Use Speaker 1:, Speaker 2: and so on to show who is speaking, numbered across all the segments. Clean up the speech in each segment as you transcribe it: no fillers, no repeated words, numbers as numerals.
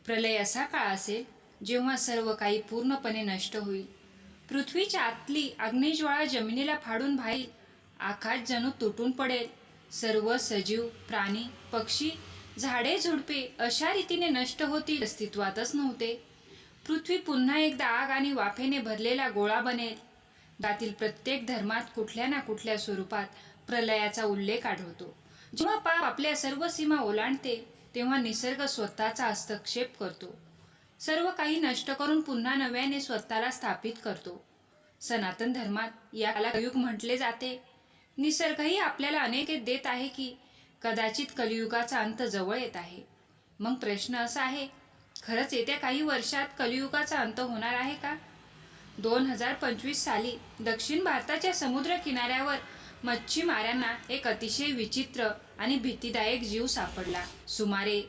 Speaker 1: प्रलय असा काळ असेल जेव्हा सर्व काही पूर्णपणे नष्ट होईल. पृथ्वीच्या आतली अग्निज्वाळा जमिनीला फाडून बाहेर, आकाश जणू तुटून पडेल. सर्व सजीव प्राणी, पक्षी, झाडे झुडपे अशा रीतीने नष्ट होतील, अस्तित्वातच नव्हते. पृथ्वी पुन्हा एकदा आग आणि वाफेने भरलेला गोळा बनेल. त्यातील प्रत्येक धर्मात कुठल्या ना कुठल्या स्वरूपात प्रलयाचा उल्लेख आढळतो. जेव्हा पाप आपल्या सर्व सीमा ओलांडते तेव्हा निसर्ग स्वतःचा हस्तक्षेप करतो. सर्व काही नष्ट करून पुन्हा नव्याने स्वतःला स्थापित करतो. सनातन धर्मात याला कलियुग म्हटले जाते. निसर्गही आपल्याला अनेक देत आहे की कदाचित कलियुगाचा अंत जवळ येत आहे. मग प्रश्न असा आहे, खरंच येत्या काही वर्षात कलियुगाचा अंत होणार आहे का? 2025 साली दक्षिण भारताच्या समुद्र किनाऱ्यावर मच्छीमारांना एक अतिशय विचित्र आणि भीतीदायक जीव सापडला. सुमारे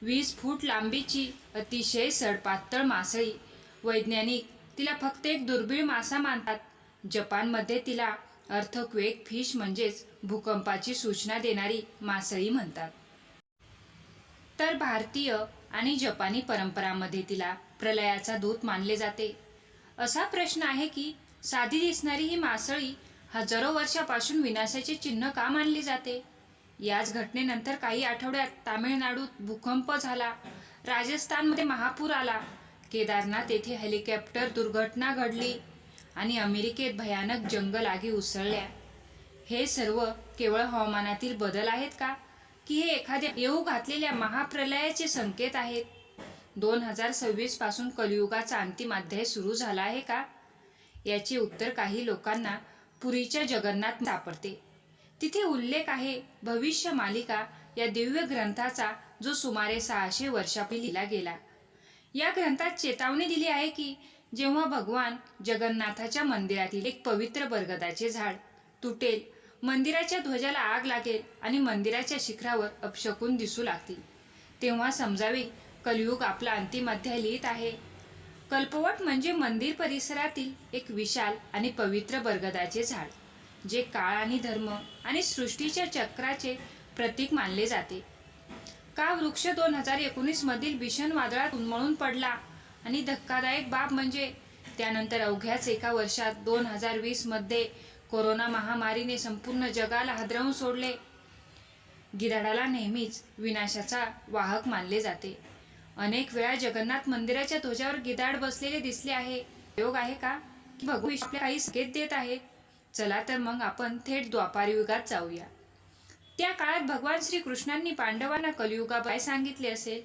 Speaker 1: 20 फूट लांबीची अतिशय सडपातळ मासळी. वैज्ञानिक तिला फक्त एक दुर्मिळ मासा मानतात. जपानमध्ये तिला अर्थक्वेक फिश म्हणजेच भूकंपाची सूचना देणारी मासळी म्हणतात. तर भारतीय आणि जपानी परंपरांमध्ये तिला प्रलयाचा दूत मानले जाते. असा प्रश्न आहे की साधी दिसणारी ही मासळी हजारो वर्षापासून विनाशाचे चिन्ह का मानली जाते? याच घटनेनंतर काही आठवड्यात तामिळनाडूत भूकंप झाला, राजस्थानमध्ये महापूर आला, केदारनाथ येथे हेलिकॉप्टर दुर्घटना घडली आणि अमेरिकेत भयानक जंगल आगी उसळल्या. हे सर्व केवळ हवामानातील बदल आहेत का, की हे एखाद्या येऊ घातलेल्या महाप्रलयाचे संकेत आहेत? 2026 पासून कलियुगाचा अंतिम अध्याय सुरू झाला आहे का? याचे उत्तर काही लोकांना पुरीच्या जगन्नाथ सापडते. तिथे उल्लेख आहे भविष्य मालिका या दिव्य ग्रंथाचा, जो सुमारे 600 वर्षापूर्वी लिहिला गेला. या ग्रंथात चेतावणी दिली आहे की जेव्हा भगवान जगन्नाथाच्या मंदिरातील एक पवित्र बरगदाचे झाड तुटेल, मंदिराच्या ध्वजाला आग लागेल आणि मंदिराच्या शिखरावर अपशकुन दिसू लागतील, तेव्हा समजावे कलियुग आपला अंतिम अध्याय लिहित आहे. कल्पवट म्हणजे मंदिर परिसरातील एक विशाल आणि पवित्र बरगदाचे झाड, जे काळ आणि धर्म आणि सृष्टीच्या चक्राचे प्रतीक मानले जाते. का वृक्ष 2019 मधील भीषण वादळात उन्मळून पडला आणि धक्कादायक बाब म्हणजे त्यानंतर अवघ्याच एका वर्षात 2020 मध्ये कोरोना महामारीने संपूर्ण जगाला हादरवून सोडले. गिधाडाला नेहमीच विनाशाचा वाहक मानले जाते. अनेक वेळा जगन्नाथ मंदिराच्या ध्वजावर गिधाड बसलेले दिसले आहे. योग आहे का, की भगवान विष्णू काही संकेत देत आहेत? चला तर मग आपण थेट द्वापार युगात जाऊया. त्या काळात भगवान श्री कृष्णांनी पांडवांना कलियुगाबद्दल सांगितले असेल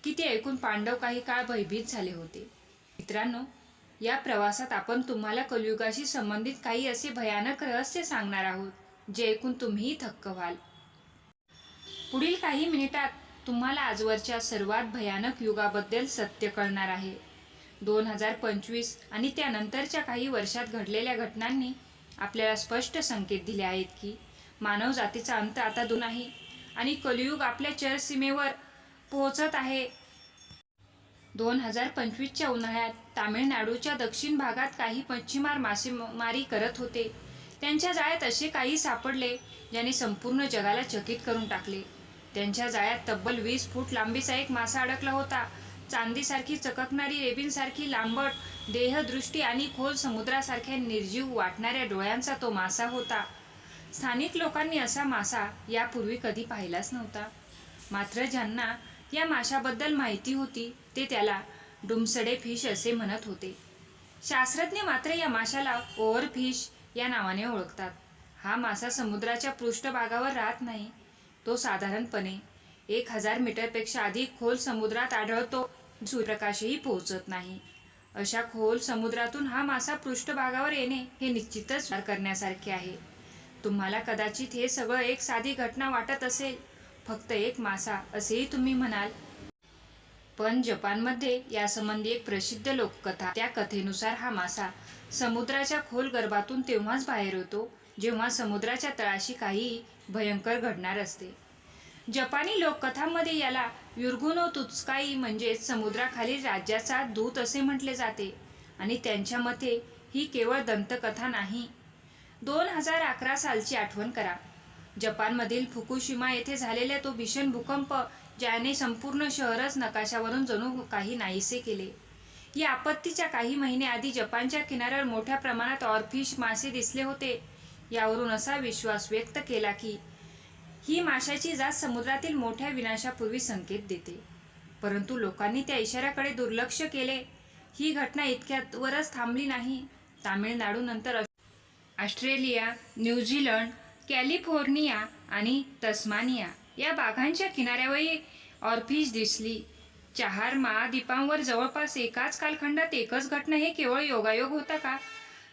Speaker 1: की ते ऐकून पांडव काही काळ भयभीत झाले होते. मित्रांनो, या प्रवासात आपण तुम्हाला कलियुगाशी संबंधित काही असे भयानक रहस्य सांगणार आहोत, जे ऐकून तुम्हीही थक्क व्हाल. पुढील काही मिनिटात तुम्हाला आजवरच्या सर्वात भयानक युगाबद्दल सत्य कळणार आहे. 2025 आणि त्यानंतरच्या काही वर्षात घडलेल्या घटनांनी आपल्याला स्पष्ट संकेत दिले आहेत की मानवजातीचा अंत आता दूर नाही आणि कलियुग आपल्या चरसीमेवर पोहोचत आहे. 2025च्या उन्हाळ्यात तामिळनाडूच्या दक्षिण भागात काही मच्छीमार मासेमारी करत होते. त्यांच्या जाळ्यात असे काही सापडले ज्याने संपूर्ण जगाला चकित करून टाकले. त्यांच्या जाळ्यात तब्बल 20 फूट लांबीचा एक मासा अडकला होता. चांदीसारखी चककणारी, रेबीनसारखी लांबट देहदृष्टी आणि खोल समुद्रासारख्या निर्जीव वाटणाऱ्या डोळ्यांचा तो मासा होता. स्थानिक लोकांनी असा मासा यापूर्वी कधी पाहिलाच नव्हता. मात्र ज्यांना या माशाबद्दल माहिती होती ते त्याला डुमसडे फिश असे म्हणत होते. शास्त्रज्ञ मात्र या माशाला ओव्हरफिश या नावाने ओळखतात. हा मासा समुद्राच्या पृष्ठभागावर राहत नाही. तो साधारणपणे 1000 मीटरपेक्षा अधिक खोल समुद्रात आढळतो. सूर्यप्रकाशही पोहोचत नाही. अशा खोल समुद्रातून हा मासा पृष्ठभागावर येणे हे निश्चितच विचार करण्यासारखे आहे. तुम्हाला कदाचित हे सगळं एक साधी घटना वाटत असेल, फक्त एक मासा असेही तुम्ही म्हणाल. पण जपानमध्ये यासंबंधी एक प्रसिद्ध लोककथा. त्या कथेनुसार हा मासा समुद्राच्या खोल गर्भातून तेव्हाच बाहेर येतो जेव्हा समुद्राच्या तळाशी काही भयंकर घडणार असते. जपानी लोककथांमध्ये याला युर्गो नो त्सुताई म्हणजेच समुद्राखालील राज्याचा दूत असे म्हटले जाते आणि त्यांच्या मते ही केवळ दंतकथा नाही. 2011 सालची आठवण करा. जपानमधील फुकुशिमा येथे झालेला तो भीषण भूकंप ज्याने संपूर्ण शहरच नकाशावरून जणू काही नाहीसे केले. या आपत्तीच्या काही महिने आधी जपानच्या किनाऱ्यावर मोठ्या प्रमाणात ऑरफिश मासे दिसले होते. यावरून असा विश्वास व्यक्त केला की ही माशाची जात समुद्रातील मोठ्या विनाशापूर्वी संकेत देते. परंतु लोकांनी त्या इशाऱ्याकडे दुर्लक्ष केले. ही घटना इतक्यावरच थांबली नाही. तामिळनाडूनंतर ऑस्ट्रेलिया, न्यूझीलंड, कॅलिफोर्निया आणि तस्मानिया या बागांच्या किनाऱ्यावरही ऑरफिश दिसली. 4 महाद्वीपांवर जवळपास एकाच कालखंडात एकच घटना, हे केवळ योगायोग होता का?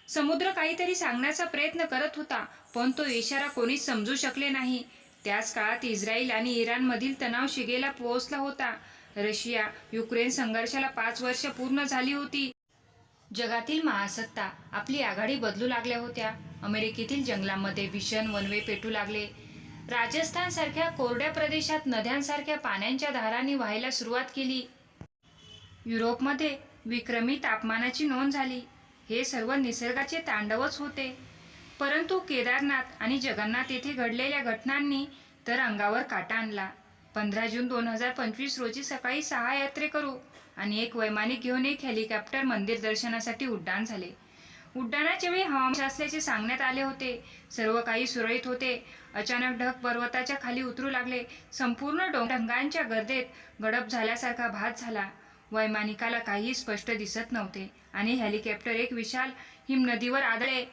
Speaker 1: समुद्र काहीतरी सांगण्याचा प्रयत्न करत होता, पण तो इशारा कोणीच समजू शकले नाही. त्याच काळात इस्रायल आणि इराणमधील तणाव शिगेला पोहोचला होता. रशिया युक्रेन संघर्षाला 5 वर्ष पूर्ण झाली होती. जगातील महासत्ता आपली आघाडी बदलू लागल्या होत्या. अमेरिकेतील जंगलामध्ये भीषण वणवे पेटू लागले. राजस्थानसारख्या कोरड्या प्रदेशात नद्यांसारख्या पाण्याच्या धारांनी व्हायला सुरुवात केली. युरोपमध्ये विक्रमी तापमानाची नोंद झाली. हे सर्व निसर्गाचे तांडवच होते. परंतु केदारनाथ आणि जगन्नाथ येथे घडलेल्या घटनांनी तर अंगावर काटा आणला. 15 जून 2025 रोजी सकाळी 6 यात्रेकरू आणि एक वैमानिक घेऊन एक हेलिकॉप्टर मंदिर दर्शनासाठी उड्डाण झाले. उड्डाणाच्या वेळी हवामान असल्याचे सांगण्यात आले होते. सर्व काही सुरळीत होते. अचानक ढग पर्वताच्या खाली उतरू लागले. संपूर्ण ढगांच्या गर्देत गडप झाल्यासारखा भास झाला. वैमानिकाला काहीही स्पष्ट दिसत नव्हते आणि हेलिकॉप्टर एक विशाल हिमनदीवर आदळले.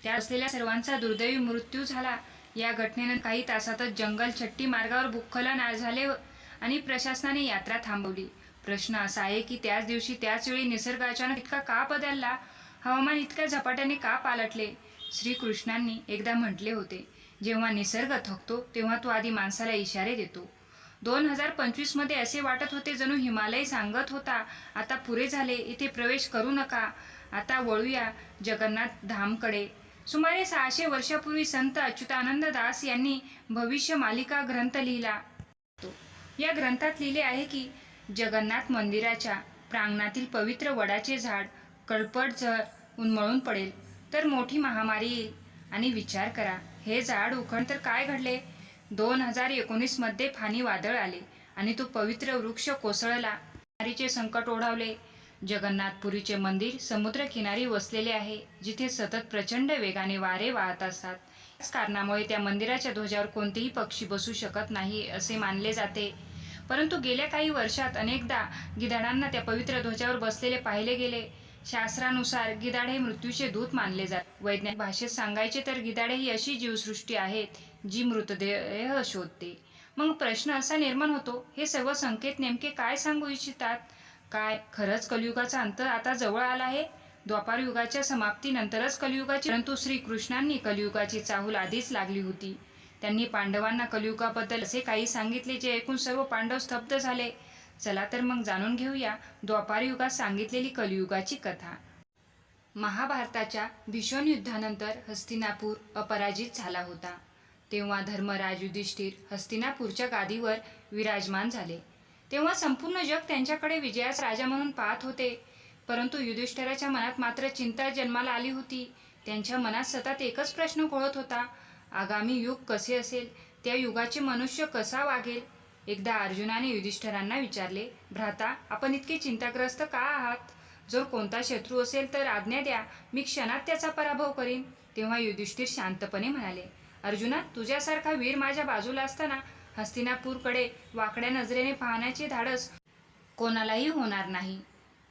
Speaker 1: त्या असलेल्या सर्वांचा दुर्दैवी मृत्यू झाला. या घटनेनंतर काही तासातच जंगल छट्टी मार्गावर भूस्खलन झाले आणि प्रशासनाने यात्रा थांबवली. प्रश्न असा आहे की त्याच दिवशी त्याच वेळी निसर्ग अचानक इतका का बदलला? हवामान इतक्या झपाट्याने का पालटले? श्रीकृष्णांनी एकदा म्हटले होते, जेव्हा निसर्ग थकतो तेव्हा तो आधी माणसाला इशारे देतो. 2025 मध्ये असे वाटत होते जणू हिमालय सांगत होता, आता पुरे झाले, इथे प्रवेश करू नका. आता वळूया जगन्नाथ धामकडे. सुमारे 600 वर्षापूर्वी संत अच्युतानंद दास यांनी भविष्य मालिका ग्रंथ लिहिला. या ग्रंथात लिहिले आहे की जगन्नाथ मंदिराच्या प्रांगणातील पवित्र वडाचे झाड कळपट जर उन्मळून पडेल तर मोठी महामारी येईल. आणि विचार करा, हे झाड उखडले तर काय घडले? 2019 मध्ये फानी वादळ आले आणि तो पवित्र वृक्ष कोसळला. महामारीचे संकट ओढावले. जगन्नाथपुरीचे मंदिर समुद्रकिनारी वसलेले आहे, जिथे सतत प्रचंड वेगाने वारे वाहत असतात. याच कारणामुळे त्या मंदिराच्या ध्वजावर कोणतेही पक्षी बसू शकत नाही असे मानले जाते. परंतु गेल्या काही वर्षात अनेकदा गिधाडांना त्या पवित्र ध्वजावर बसलेले पाहिले गेले. शास्त्रानुसार गिधाड हे मृत्यूचे दूत मानले जातात. वैज्ञानिक भाषेत सांगायचे तर गिधाडे ही अशी जीवसृष्टी आहेत जी मृतदेह शोधते. मग प्रश्न असा निर्माण होतो, हे सर्व संकेत नेमके काय सांगू इच्छितात? काय खरंच कलियुगाचा अंत आता जवळ आला आहे? द्वापार युगाच्या समाप्तीनंतरच कलियुगाची? परंतु श्रीकृष्णांनी कलियुगाची चाहूल आधीच लागली होती. त्यांनी पांडवांना कलियुगाबद्दल असे काही सांगितले जे ऐकून सर्व पांडव स्तब्ध झाले. चला तर मग जाणून घेऊया द्वापार युगात सांगितलेली कलियुगाची कथा. महाभारताच्या भीषण युद्धानंतर हस्तिनापूर अपराजित झाला होता. तेव्हा धर्मराज युधिष्ठिर हस्तिनापूरच्या गादीवर विराजमान झाले. तेव्हा संपूर्ण जग त्यांच्याकडे विजयाचा राजा म्हणून पाहत होते. परंतु युधिष्ठिराच्या मनात मात्र चिंता जन्माला आली होती. त्यांच्या मनात सतत एकच प्रश्न घोळत होता, आगामी युग कसे असेल? त्या युगाचे मनुष्य कसा वागेल? एकदा अर्जुनाने युधिष्ठिरांना विचारले, भ्राता, आपण इतके चिंताग्रस्त का आहात? जर कोणता शत्रू असेल तर आज्ञा द्या, मी क्षणात त्याचा पराभव करीन. तेव्हा युधिष्ठिर शांतपणे म्हणाले, अर्जुना, तुझ्यासारखा वीर माझ्या बाजूला असताना हस्तिनापूरकडे वाकड्या नजरेने पाहण्याचे धाडस कोणालाही होणार नाही.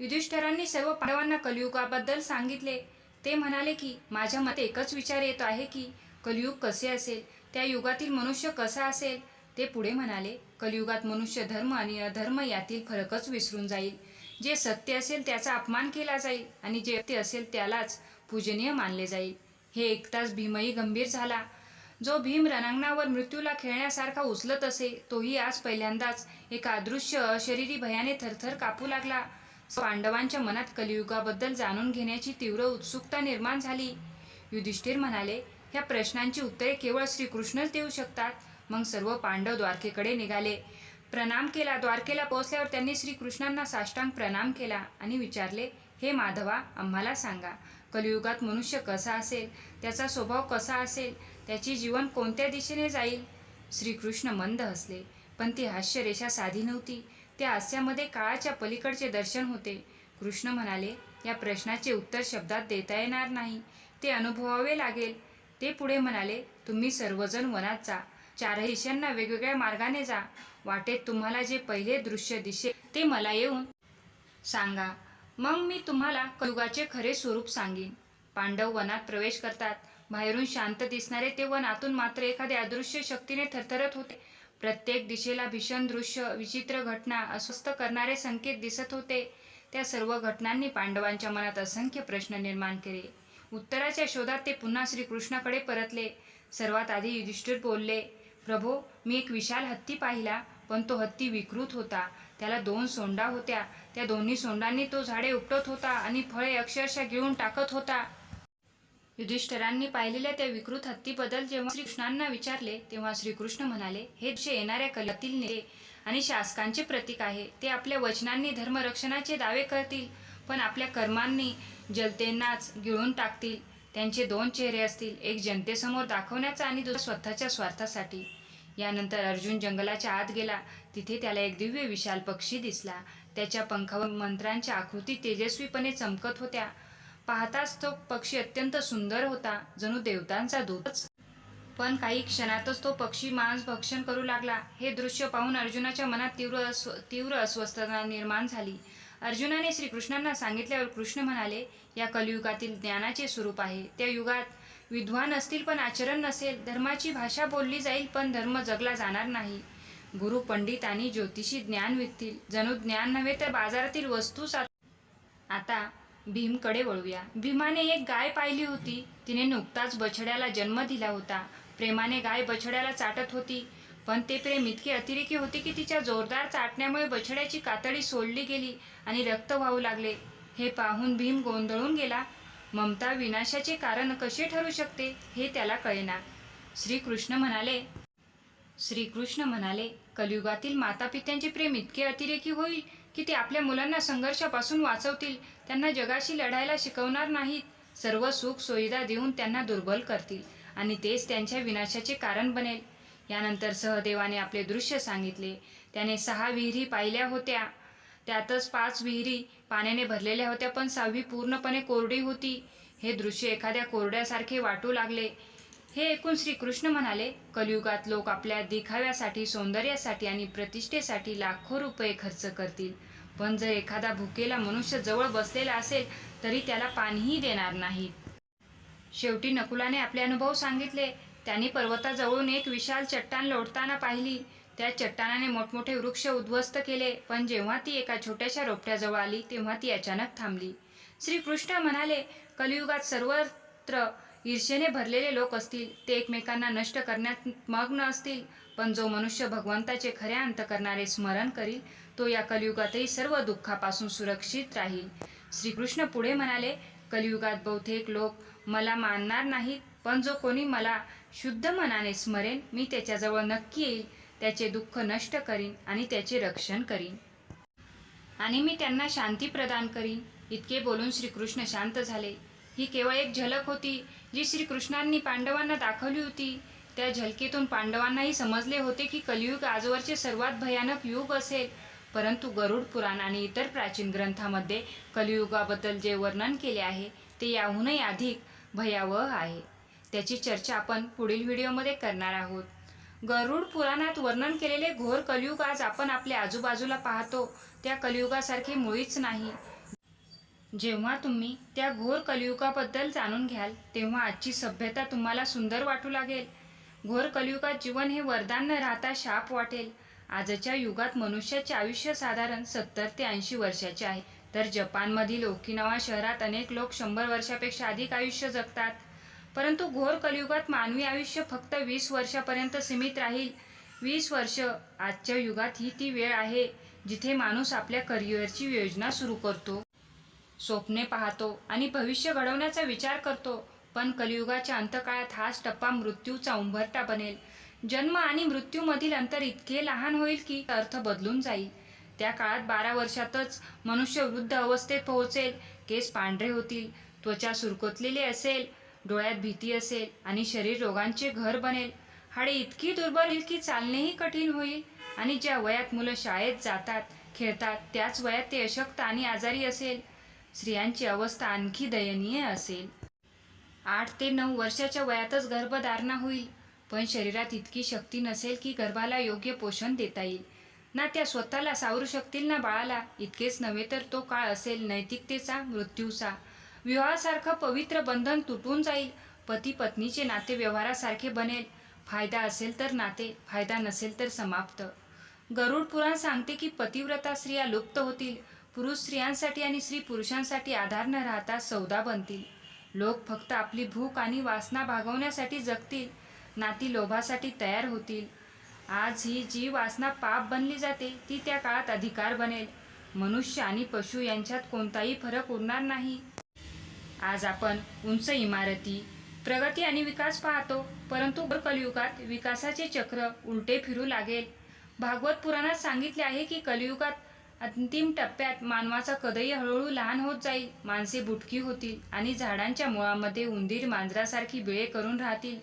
Speaker 1: युधिष्ठिरांनी सर्व पांडवांना कलियुगाबद्दल सांगितले. ते म्हणाले की माझ्या मते एकच विचार येत आहे की कलियुग कसे असेल, त्या युगातील मनुष्य कसा असेल. ते पुढे म्हणाले, कलियुगात मनुष्य धर्म आणि अधर्म यातील फरकच विसरून जाईल. जे सत्य असेल त्याचा अपमान केला जाईल आणि जे सत्य असेल त्यालाच पूजनीय मानले जाईल. हे ऐकताच भीमही गंभीर झाला. जो भीम रणांगणावर मृत्यूला खेळण्यासारखा उचलत असे, तोही आज पहिल्यांदाच एका अदृश्य अशरीरी भयाने थरथर कापू लागला. पांडवांच्या मनात कलियुगाबद्दल जाणून घेण्याची तीव्र उत्सुकता निर्माण झाली. युधिष्ठिर म्हणाले, ह्या प्रश्नांची उत्तरे केवळ श्रीकृष्णच देऊ शकतात. मग सर्व पांडव द्वारकेकडे निघाले. प्रणाम केला. द्वारकेला पोहोचल्यावर त्यांनी श्रीकृष्णांना साष्टांग प्रणाम केला आणि विचारले, हे माधवा, आम्हाला सांगा, कलियुगात मनुष्य कसा असेल? त्याचा स्वभाव कसा असेल? त्याचे जीवन कोणत्या दिशेने जाईल? श्रीकृष्ण मंद हसले. पण ती हास्यरेषा साधी नव्हती. त्या हास्यामध्ये काळाच्या पलीकडचे दर्शन होते. कृष्ण म्हणाले, या प्रश्नाचे उत्तर शब्दात देता येणार नाही, ते अनुभवावे लागेल. ते पुढे म्हणाले, तुम्ही सर्वजण वनात जा, चारही दिशांना वेगवेगळ्या मार्गाने जा. वाटेत तुम्हाला जे पहिले दृश्य दिसेल ते मला येऊन सांगा. मग मी तुम्हाला कलियुगाचे खरे स्वरूप सांगेन. पांडव वनात प्रवेश करतात. बाहेरून शांत दिसणारे ते वन आतून मात्र एखाद्या अदृश्य शक्तीने थरथरत होते. प्रत्येक दिशेला भीषण दृश्य, विचित्र घटना, अस्वस्थ करणारे संकेत दिसत होते. त्या सर्व घटनांनी पांडवांच्या मनात असंख्य प्रश्न निर्माण केले. उत्तराच्या शोधात ते पुन्हा श्रीकृष्णाकडे परतले. सर्वात आधी युधिष्ठिर बोलले, प्रभो, मी एक विशाल हत्ती पाहिला, पण तो हत्ती विकृत होता. त्याला 2 सोंडा होत्या. त्या दोन्ही सोंडांनी तो झाडे उपटत होता आणि फळे अक्षरशः गिळून टाकत होता. युधिष्ठिरांनी पाहिलेल्या त्या विकृत हत्तीबद्दल जेव्हा श्रीकृष्णांना विचारले, तेव्हा श्रीकृष्ण म्हणाले, हे दृश्य येणाऱ्या कलियुगातील नेते आणि शासकांचे प्रतीक आहे. ते आपल्या वचनांनी धर्मरक्षणाचे दावे करतील, पण आपल्या कर्मांनी जनतेनाच गिळून टाकतील. त्यांचे 2 चेहरे असतील, एक जनतेसमोर दाखवण्याचा आणि दुसरा स्वतःच्या स्वार्थासाठी. यानंतर अर्जुन जंगलाच्या आत गेला. तिथे त्याला एक दिव्य विशाल पक्षी दिसला. त्याच्या पंखावर मंत्रांच्या आकृती तेजस्वीपणे चमकत होत्या. पाहताच तो पक्षी अत्यंत सुंदर होता, जणू देवतांचा दूतच. पण काही क्षणातच तो पक्षी मांस भक्षण करू लागला. हे दृश्य पाहून अर्जुनाच्या मनात तीव्र अस्वस्थता निर्माण झाली. अर्जुनाने श्रीकृष्णांना सांगितल्यावर कृष्ण म्हणाले, या कलियुगातील ज्ञानाचे स्वरूप आहे. त्या युगात विद्वान असतील पण आचरण नसेल. धर्माची भाषा बोलली जाईल पण धर्म जगला जाणार नाही. गुरु, पंडित आणि ज्योतिषी ज्ञान विकतील, जणू ज्ञान नव्हे तर बाजारातील वस्तू. आता भीमकडे वळूया. भीमाने एक गाय पाहिली होती. तिने नुकताच बछड्याला जन्म दिला होता. प्रेमाने गाय बछड्याला चाटत होती, पण ते प्रेम इतके अतिरेकी होते की तिच्या जोरदार चाटण्यामुळे बछड्याची कातडी सोडली गेली आणि रक्त वाहू लागले. हे पाहून भीम गोंधळून गेला. ममता विनाशाचे कारण कसे ठरू शकते हे त्याला कळेना. श्रीकृष्ण म्हणाले, कलियुगातील मातापित्यांचे प्रेम इतके अतिरेकी होईल की ते आपल्या मुलांना संघर्षापासून वाचवतील, त्यांना जगाशी लढायला शिकवणार नाहीत. सर्व सुख सुविधा देऊन त्यांना दुर्बल करतील आणि तेच त्यांच्या विनाशाचे कारण बनेल. यानंतर सहदेवाने आपले दृश्य सांगितले. त्याने 6 विहिरी पाहिल्या होत्या. त्यातच 5 विहिरी पाण्याने भरलेल्या होत्या, पण 6वी पूर्णपणे कोरडी होती. हे दृश्य एखाद्या कोरड्यासारखे वाटू लागले. हे ऐकून श्रीकृष्ण म्हणाले, कलियुगात लोक आपल्या दिखाव्यासाठी, सौंदर्यासाठी आणि प्रतिष्ठेसाठी लाखो रुपये खर्च करतील, पण जर एखादा भुकेला मनुष्य जवळ बसलेला असेल तरी त्याला पाणीही देणार नाहीत. शेवटी नकुलाने आपले अनुभव सांगितले. त्यांनी पर्वताजवळून एक विशाल चट्टान लोटताना पाहिली. त्या चट्टानाने मोठमोठे वृक्ष उद्ध्वस्त केले, पण जेव्हा ती एका छोट्याशा रोपट्याजवळ आली तेव्हा ती अचानक थांबली. श्रीकृष्ण म्हणाले, कलियुगात सर्वत्र ईर्ष्येने भरलेले लोक असतील. ते एकमेकांना नष्ट करण्यात मग्न असतील, पण जो मनुष्य भगवंताचे खऱ्या अंतःकरणाने स्मरण करील तो या कलियुगातही सर्व दुःखापासून सुरक्षित राहील. श्रीकृष्ण पुढे म्हणाले, कलियुगात बहुतेक लोक मला मानणार नाहीत, पण जो कोणी मला शुद्ध मनाने स्मरेन मी त्याच्याजवळ नक्की येईल, त्याचे दुःख नष्ट करीन आणि त्याचे रक्षण करीन आणि मी त्यांना शांती प्रदान करीन. इतके बोलून श्रीकृष्ण शांत झाले. ही केवळ एक झलक होती जी श्रीकृष्णांनी पांडवांना दाखवली होती. त्या झलकेतून पांडवांनाही समजले होते की कलियुग आजवरचे सर्वात भयानक युग असेल. परंतु गरुड पुराण आणि इतर प्राचीन ग्रंथांमध्ये कलियुगाबद्दल जे वर्णन केले आहे ते याहूनही अधिक भयावह आहे. त्याची चर्चा आपण पुढील व्हिडिओमध्ये करणार आहोत. गरुड पुराणात वर्णन केलेले घोर कलियुग आज आपण आपल्या आजूबाजूला पाहतो त्या कलियुगासारखे मुळीच नाही. जेव्हा तुम्ही त्या घोर कलियुगाबद्दल जाणून घ्याल तेव्हा आजची सभ्यता तुम्हाला सुंदर वाटू लागेल. घोर कलियुगात जीवन हे वरदान न राहता शाप वाटेल. आजच्या युगात मनुष्याचे आयुष्य साधारण 70 ते 80 वर्षाचे आहे, तर जपानमधील ओकिनावा शहरात अनेक लोक 100 वर्षापेक्षा अधिक आयुष्य जगतात. परंतु घोर कलियुगात मानवी आयुष्य फक्त 20 वर्षापर्यंत सीमित राहील. 20 वर्ष आजच्या युगात ही ती वेळ आहे जिथे माणूस आपल्या करिअरची योजना सुरू करतो, स्वप्ने पाहतो आणि भविष्य घडवण्याचा विचार करतो. पण कलियुगाच्या अंतकाळात हाच टप्पा मृत्यूचा उंबरठा बनेल. जन्म आणि मृत्यूमधील अंतर इतके लहान होईल की अर्थ बदलून जाईल. त्या काळात 12 वर्षातच मनुष्य वृद्ध अवस्थेत पोहोचेल. केस पांढरे होतील, त्वचा सुरकुतलेली असेल, डोळ्यात भीती असेल आणि शरीर रोगांचे घर बनेल. हाडे इतकी दुर्बल होईल की चालणेही कठीण होईल. आणि ज्या वयात मुलं शाळेत जातात, खेळतात, त्याच वयात ते अशक्त आणि आजारी असेल, स्त्रियांची अवस्था आणखी दयनीय असेल. 8 ते 9 वर्षाच्या वयातच गर्भधारणा होईल, पण शरीरात इतकी शक्ती नसेल की गर्भाला योग्य पोषण देता येईल. ना त्या स्वतःला सावरू शकतील ना बाळाला. इतकेच नव्हे तर तो काळ असेल नैतिकतेचा, मृत्यूचा. विवाहासारखं पवित्र बंधन तुटून जाईल. पती पत्नीचे नाते व्यवहारासारखे बनेल. फायदा असेल तर नाते, फायदा नसेल तर समाप्त. गरुड पुराण सांगते की पतिव्रता स्त्रिया लुप्त होतील. पुरुष स्त्रियांसाठी आणि स्त्री पुरुषांसाठी आधार न राहता सौदा बनतील. लोक फक्त आपली भूक आणि वासना भागवण्यासाठी जगतील. नाती लोभासाठी तयार होतील. आज ही जी वासना पाप बनली जाते ती त्या काळात अधिकार बनेल. मनुष्य आणि पशु यांच्यात कोणताही फरक उरणार नाही. आज आपण उंच इमारती, प्रगती आणि विकास पाहतो, परंतु कलियुगात विकासाचे चक्र उलटे फिरू लागेल. भागवत पुराणात सांगितले आहे की कलियुगात अंतिम टप्प्यात मानवाचा कदही हळूहळू लहान होत जाईल. माणसे बुटकी होतील आणि झाडांच्या मुळामध्ये उंदीर मांजरासारखी बिळे करून राहतील.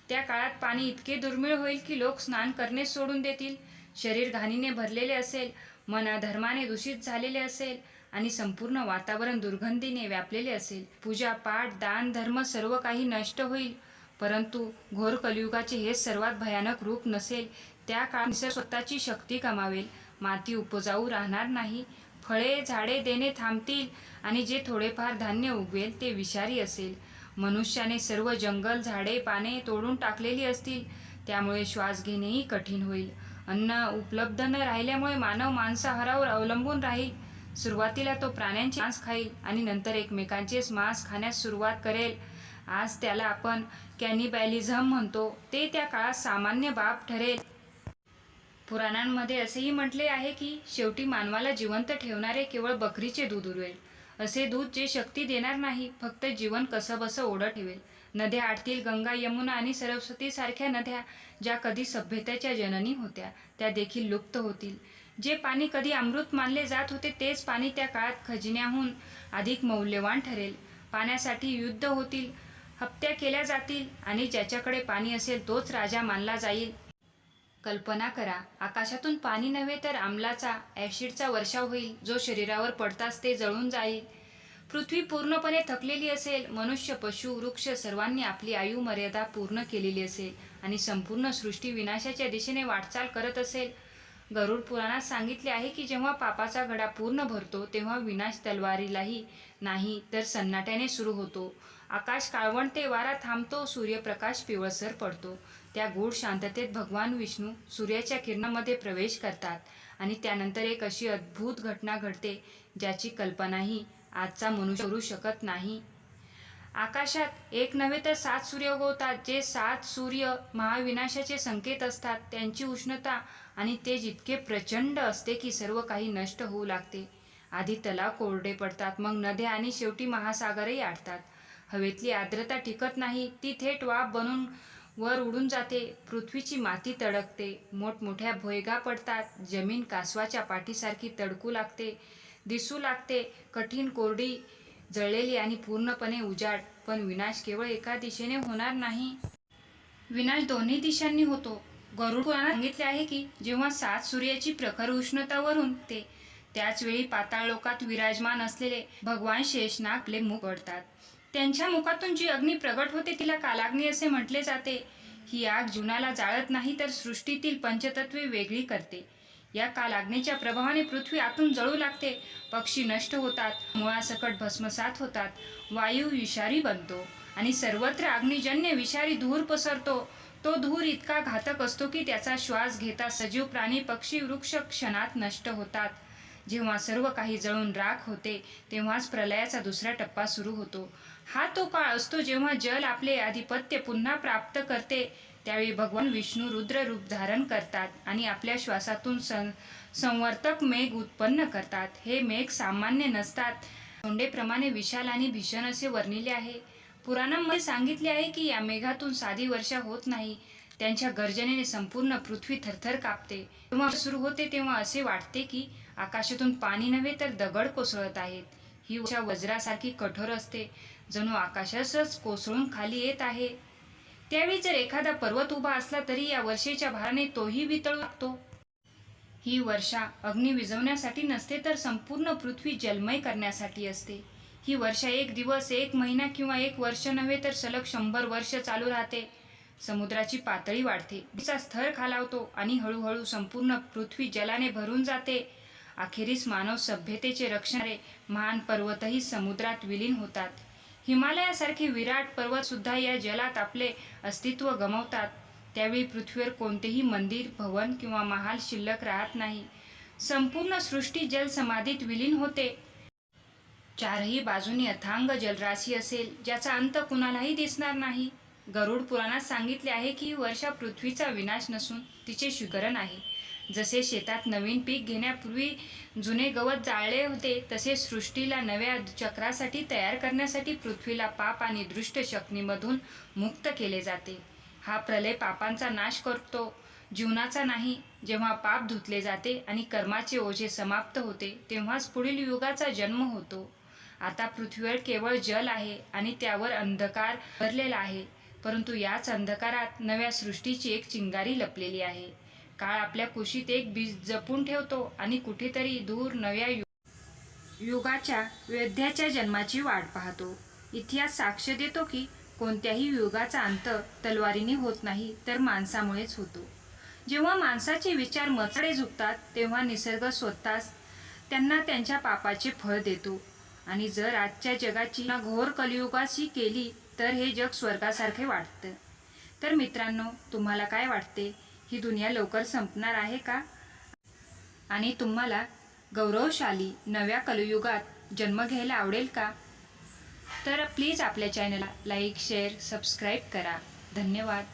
Speaker 1: त्या काळात पाणी इतके दुर्मिळ होईल की लोक स्नान करणे सोडून देतील. शरीर घाणीने भरलेले असेल, मन अधर्माने दूषित झालेले असेल आणि संपूर्ण वातावरण दुर्गंधीने व्यापलेले असेल. पूजा, पाठ, दान, धर्म सर्व काही नष्ट होईल. परंतु घोर कलियुगाचे हे सर्वात भयानक रूप नसेल. त्या काळात निसर्ग स्वतःची शक्ती गमावेल. माती उपजाऊ राहणार नाही. फळे झाडे देणे थांबतील आणि जे थोडेफार धान्य उगवेल ते विषारी असेल. मनुष्याने सर्व जंगल, झाडे, पाने तोडून टाकलेली असतील. त्यामुळे श्वास घेणेही कठीण होईल. अन्न उपलब्ध न राहिल्यामुळे मानव मांसाहारावर अवलंबून राहील. सुरुवातीला तो प्राण्यांचे मांस खाईल आणि नंतर एकमेकांचेच मांस खाण्यास सुरुवात करेल. आज त्याला आपण कॅनिबॅलिझम म्हणतो. ते त्या काळात सामान्य बाब ठरेल. पुराणांमध्ये असेही म्हटले आहे की शेवटी मानवाला जिवंत ठेवणारे केवळ बकरीचे दूध उरवेल. असे दूध जे शक्ती देणार नाही, फक्त जीवन कसंबसं ओढत ठेवेल. नद्या आटतील. गंगा, यमुना आणि सरस्वती सारख्या नद्या ज्या कधी सभ्यतेच्या जननी होत्या, त्या देखील लुप्त होतील. जे पाणी कधी अमृत मानले जात होते तेच पाणी त्या काळात खजिन्याहून अधिक मौल्यवान ठरेल. पाण्यासाठी युद्ध होतील, हत्या केल्या जातील आणि ज्याच्याकडे पाणी असेल तोच राजा मानला जाईल. कल्पना करा, आकाशातून पाणी नव्हे तर आम्लाचा, ॲसिडचा वर्षाव होईल, जो शरीरावर पडताच ते जळून जाईल. पृथ्वी पूर्णपणे थकलेली असेल. मनुष्य, पशु, वृक्ष सर्वांनी आपली आयु मर्यादा पूर्ण केलेली असेल आणि संपूर्ण सृष्टी विनाशाच्या दिशेने वाटचाल करत असेल. गरुड पुराणात सांगितले आहे की जेव्हा पापाचा घडा पूर्ण भरतो तेव्हा विनाश तलवारीलाही नाही तर सन्नाट्याने सुरू होतो. आकाश काळवंटते, वारा थांबतो, सूर्यप्रकाश पिवळसर पडतो. त्या गूढ शांततेत भगवान विष्णू सूर्याच्या किरणामध्ये प्रवेश करतात आणि त्यानंतर एक अशी अद्भुत घटना घडते ज्याची कल्पनाही आजचा मनुष्य करू शकत नाही. आकाशात एक नव्हे तर 7 सूर्य उगवतात. जे 7 सूर्य महाविनाशाचे संकेत असतात. त्यांची उष्णता आणि तेज इतके प्रचंड असते की सर्व काही नष्ट होऊ लागते. आधी तलाव कोरडे पडतात, मग नद्या आणि शेवटी महासागरही आटतात. हवेतली आर्द्रता टिकत नाही, ती थेट वाफ बनून वर उडून जाते. पृथ्वीची माती तडकते, मोठमोठ्या भोयगा पडतात. जमीन कासवाच्या पाठीसारखी तडकू लागते, दिसू लागते, कठीण, कोरडी, जळलेली आणि पूर्णपणे उजाड. पण विनाश केवळ एका दिशेने होणार नाही. विनाश दोन्ही दिशांनी होतो. गरुड पुराणात सांगितले आहे की जेव्हा 7 सूर्याची प्रखर उष्णता वरून ते, त्याच वेळी पाताळ लोकात विराजमान असलेले भगवान शेषनाग आपले मुख उघडतात. त्यांच्या मुखातून जी अग्नी प्रगट होते तिला कालाग्नी असे म्हटले जाते. ही आग जीवनाला जाळत नाही तर सृष्टीतील पंचतत्वे वेगळी करते. या कालाग्नीच्या प्रभावाने पृथ्वी आतून जळू लागते. पक्षी नष्ट होतात, मुळासकट भस्मसात होतात, वायू विषारी बनतो आणि सर्वत्र अग्निजन्य विषारी धूर पसरतो. तो धूर इतका घातक असतो की त्याचा श्वास घेता सजीव प्राणी, पक्षी, वृक्ष क्षणात नष्ट होतात. जेव्हा सर्व काही जळून राख होते तेव्हाच प्रलयाचा दुसरा टप्पा सुरू होतो. हा तो काळ असतो जेव्हा जल आपले आधिपत्य पुन्हा प्राप्त करते. त्यावेळी भगवान विष्णू रुद्र रूप धारण करतात आणि आपल्या श्वासातून संवर्तक मेघ उत्पन्न करतात. हे मेघ सामान्य नसतात, सोंडेप्रमाणे विशाल आणि भीषण असे वर्णिले आहे. पुराणांमध्ये सांगितले आहे की या मेघातून साधी वर्षा होत नाही. त्यांच्या गर्जनेने संपूर्ण पृथ्वी थरथर कापते. जेव्हा सुरू होते तेव्हा असे वाटते की आकाशातून पाणी नव्हे तर दगड कोसळत आहेत. ही वर्षा वज्रासारखी कठोर असते, जणू आकाशातच कोसळून खाली येत आहे. त्यावेळी जर एखादा पर्वत उभा असला तरी या वर्षेच्या भाराने तोही वितळू लागतो. ही वर्षा अग्नी विझवण्यासाठी नसते, तर संपूर्ण पृथ्वी जलमय करण्यासाठी असते. ही वर्षा एक दिवस, एक महिना किंवा एक वर्ष नव्हे, तर सलग 100 वर्ष चालू राहते. समुद्राची पातळी वाढते, तिचा स्तर खालावतो आणि हळूहळू संपूर्ण पृथ्वी जलाने भरून जाते. अखेरीस मानव सभ्यतेचे रक्षणारे महान पर्वतही समुद्रात विलीन होतात. हिमालयासारखे विराट पर्वत सुद्धा या जलात आपले अस्तित्व गमावतात. त्यावेळी पृथ्वीवर कोणतेही मंदिर, भवन किंवा महाल शिल्लक राहत नाही. संपूर्ण सृष्टी जलसमाधीत विलीन होते. चारही बाजूनी अथांग जलराशी असेल, ज्याचा अंत कुणालाही दिसणार नाही. गरुड पुराणात सांगितले आहे की ही वर्षा पृथ्वीचा विनाश नसून तिचे शुद्धीकरण आहे. जसे शेतात नवीन पीक घेण्यापूर्वी जुने गवत जाळले होते, तसे सृष्टीला नव्या चक्रासाठी तयार करण्यासाठी पृथ्वीला पाप आणि दुष्ट शक्तीमधून मुक्त केले जाते. हा प्रलय पापांचा नाश करतो, जीवनाचा नाही. जेव्हा पाप धुतले जाते आणि कर्माचे ओझे समाप्त होते, तेव्हाच पुढील युगाचा जन्म होतो. आता पृथ्वीवर केवळ जल आहे आणि त्यावर अंधकार भरलेला आहे, परंतु याच अंधकारात नव्या सृष्टीची एक चिंगारी लपलेली आहे. काळ आपल्या कुशीत एक बीज जपून ठेवतो आणि कुठेतरी दूर नव्या युगाच्या वैद्याच्या जन्माची वाट पाहतो. इतिहास साक्ष देतो की कोणत्याही युगाचा अंत तलवारीने होत नाही, तर माणसामुळेच होतो. जेव्हा माणसाचे विचार मचडे झुकतात, तेव्हा निसर्ग स्वतःच त्यांना त्यांच्या पापाचे फळ देतो. आणि जर आजच्या जगाची घोर कलियुगाशी केली, तर हे जग स्वर्गासारखे वाटतं. तर मित्रांनो, तुम्हाला काय वाटते? ही दुनिया लवकर संपणार आहे का? आणि तुम्हाला गौरवशाली नव्या कलियुगात जन्म घ्यायला आवडेल का? तर प्लीज आपल्या चॅनलला लाईक, शेअर, सबस्क्राईब करा. धन्यवाद.